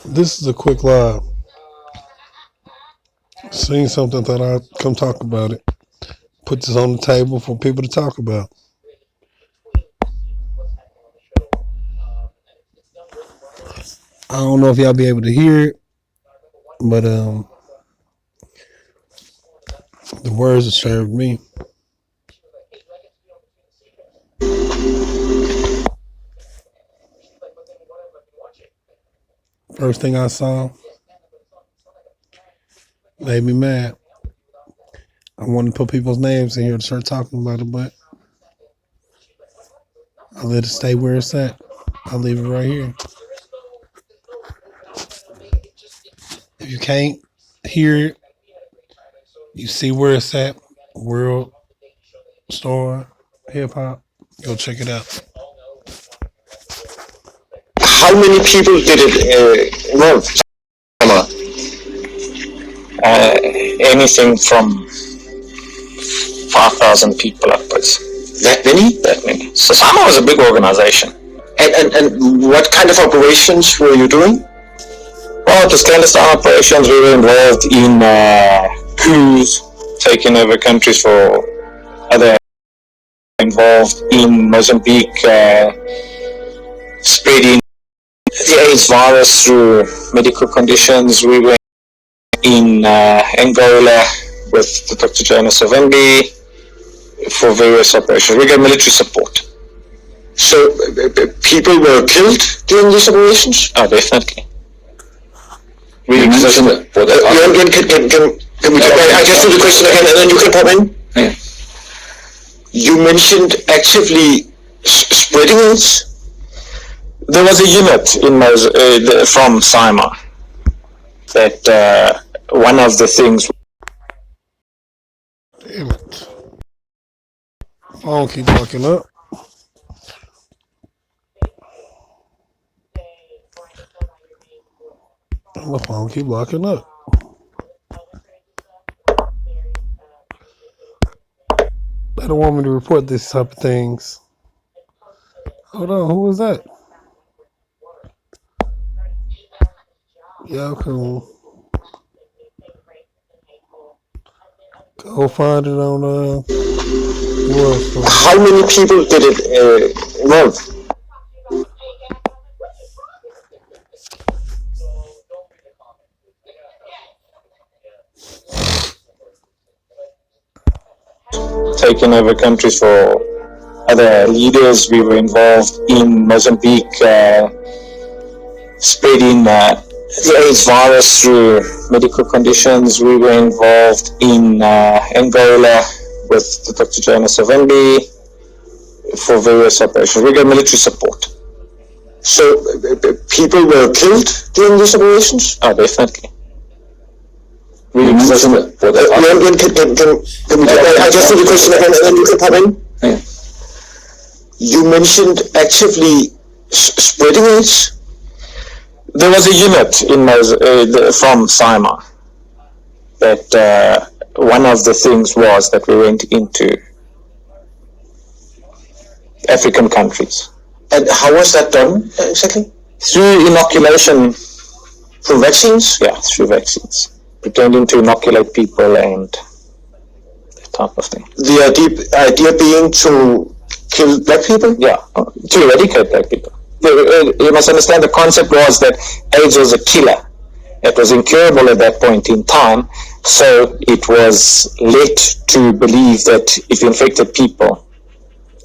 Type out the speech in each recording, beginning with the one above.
This is a quick live. Seen something that I come talk about it. Put this on the table for people to talk about. I don't know if y'all be able to hear it, but the words that served me. First thing I saw made me mad. I wanted to put people's names in here to start talking about it, but I let it stay where it's at. I'll leave it right here. If you can't hear it, you see where it's at. World Star Hip Hop. Go check it out. How many people did it involve? Anything from 5,000 people upwards. That many? That many. So Sama was a big organization. And what kind of operations were you doing? Well, it was clandestine operations. We were involved in coups, taking over countries for other. Involved in Mozambique, spreading the AIDS virus through medical conditions. We were in Angola with Dr. Jonas Savimbi for various operations. We got military support. So people were killed during these operations? Oh, definitely. Really, can we I just do the question again and then you can pop in? Yeah. You mentioned actively spreading it. There was a unit in from Saima that one of the things. Damn it. Phone keep locking up. My phone keep locking up. They don't want me to report this type of things. Hold on, who was that? Y'all can go find it on How many people did it involve? Taking over countries for other leaders. We were involved in Mozambique, spreading the AIDS virus through medical conditions. We were involved in Angola with Dr. Jonas Savimbi for various operations. We got military support. So people were killed during these operations? Oh, definitely. Really, I just do the question again and then you can pop in? Yeah. You mentioned actively spreading it. There was a unit in from Saima that one of the things was that we went into African countries. And how was that done exactly? Through inoculation. Through vaccines? Yeah, through vaccines. Pretending to inoculate people and that type of thing. The idea being to kill black people? Yeah, to eradicate black people. You must understand the concept was that AIDS was a killer. It was incurable at that point in time, so it was led to believe that if you infected people,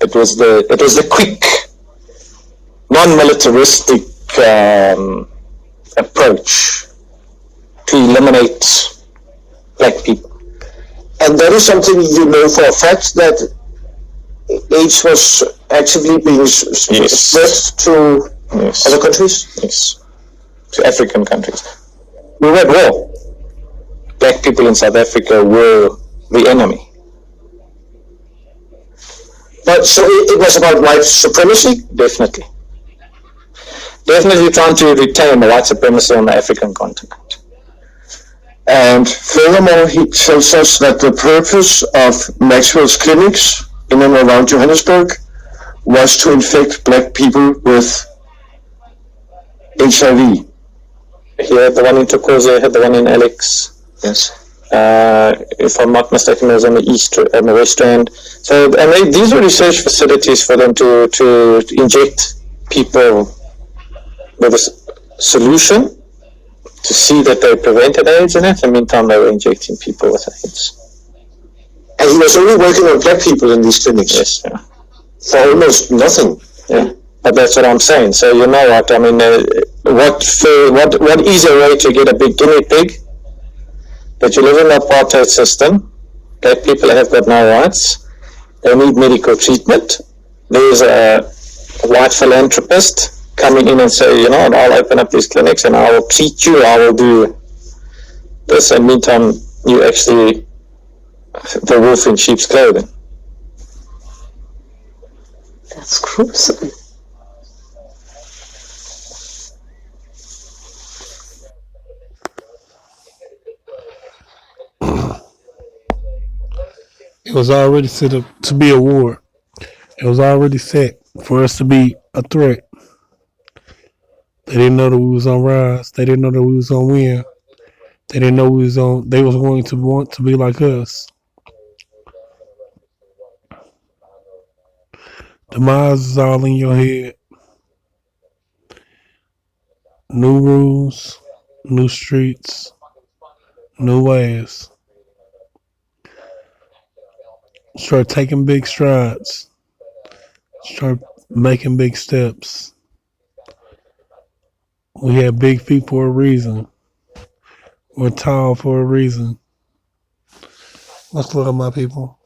it was the quick, non-militaristic approach to eliminate black people. And that is something you know for a fact that AIDS was actively being spread to other countries? Yes, to African countries. We were at war. Black people in South Africa were the enemy. But so it was about white supremacy? Definitely. Definitely trying to retain the white supremacy on the African continent. And furthermore, he tells us that the purpose of Maxwell's clinics in and around Johannesburg was to infect black people with HIV. He had the one in Turquoise, he had the one in Alex. Yes. If I'm not mistaken, it was on the the West Strand. So, and these were research facilities for them to inject people with a solution to see that they prevented AIDS, and in the meantime, they were injecting people with AIDS. And he was only working on black people in these clinics. Yes, yeah. For almost nothing. Yeah, but that's what I'm saying. So you know what I mean? What easier way to get a big guinea pig? That you live in an apartheid system. Black people have got no rights. They need medical treatment. There's a white philanthropist coming in and say, you know, I'll open up these clinics and I will treat you. I will do this. And meantime, you actually the wolf in sheep's clothing. That's gruesome. It was already set up to be a war. It was already set for us to be a threat. They didn't know that we was on rise. They didn't know that we was on win. They didn't know we was on. They was going to want to be like us. Demise is all in your head. New rules, new streets, new ways. Start taking big strides. Start making big steps. We have big feet for a reason. We're tall for a reason. Let's look at my people.